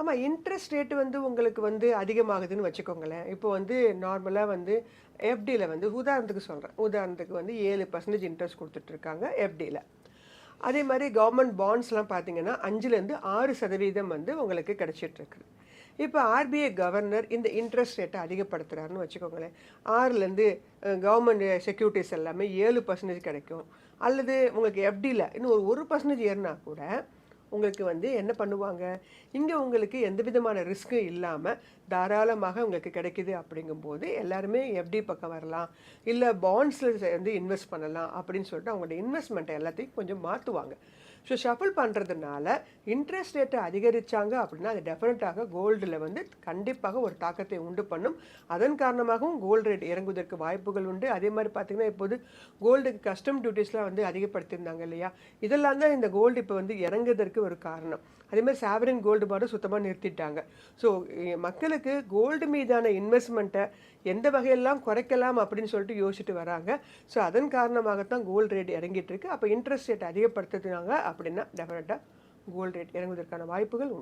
ஆமா. Interest rate வந்து உங்களுக்கு வந்து அதிகமாகுதுன்னு வச்சுக்கோங்களேன். இப்போ வந்து நார்மலா வந்து எஃப்டில வந்து உதாரணத்துக்கு சொல்றேன். உதாரணத்துக்கு வந்து 7% இன்ட்ரெஸ்ட் குடுத்துட்டு இருக்காங்க எஃப்டில. அதே மாரி கவர்மெண்ட் பாண்ட்ஸ்லாம் பார்த்தீங்கன்னா, 5லேருந்து 6% வந்து உங்களுக்கு கிடைச்சிட்டு இருக்கு. இப்ப ஆர்பிஐ கவர்னர் இந்த இன்ட்ரெஸ்ட் ரேட்ட அதிகப்படுத்துறாருன்னு வச்சுக்கோங்களேன். 6லேருந்து கவர்மெண்ட் செக்யூரிட்டீஸ் எல்லாமே 7% கிடைக்கும். அல்லது உங்களுக்கு எஃப்டில இன்னும் ஒரு 1% ஏறுனா கூட உங்களுக்கு வந்து என்ன பண்ணுவாங்க, இங்க உங்களுக்கு எந்த விதமான ரிஸ்க்கும் இல்லாம தாராளமாக உங்களுக்கு கிடைக்குது அப்படிங்கும்போது, எல்லாருமே எஃப்டி பக்கம் வரலாம். இல்ல பாண்ட்ஸ்ல வந்து இன்வெஸ்ட் பண்ணலாம் அப்படின்னு சொல்லிட்டு அவங்களோட இன்வெஸ்ட்மென்ட் எல்லாத்தையும் கொஞ்சம் மாத்துவாங்க. ஸோ ஷஃபிள் பண்றதுனால இன்ட்ரெஸ்ட் ரேட்ட அதிகரிச்சாங்க அப்படின்னா, அது டெஃபினட்டாக கோல்டுல வந்து கண்டிப்பாக ஒரு தாக்கத்தை உண்டு பண்ணும். அதன் காரணமாகவும் கோல்டு ரேட் இறங்குவதற்கு வாய்ப்புகள் உண்டு. அதே மாரி பார்த்தீங்கன்னா, இப்போது கோல்டுக்கு கஸ்டம் டியூட்டீஸ்லாம் வந்து அதிகப்படுத்தியிருந்தாங்க இல்லையா? இதெல்லாம் தான் இந்த கோல்டு இப்ப வந்து இறங்குவதற்கு ஒரு காரணம். அதே மாரி சாவரின் கோல்டு பாண்டும் சுத்தமா நிறுத்திட்டாங்க. ஸோ மக்களுக்கு கோல்டு மீதான இன்வெஸ்ட்மெண்ட்ட எந்த வகையெல்லாம் குறைக்கலாம் அப்படின்னு சொல்லிட்டு யோசிச்சுட்டு வராங்க. ஸோ அதன் காரணமாகத்தான் கோல்டு ரேட் இறங்கிட்டு இருக்கு. அப்ப இன்ட்ரெஸ்ட் ரேட் அதிகப்படுத்துனாங்க அப்படின்னா, டெஃபினட்டா கோல்டு ரேட் இறங்குவதற்கான வாய்ப்புகள் உண்டு.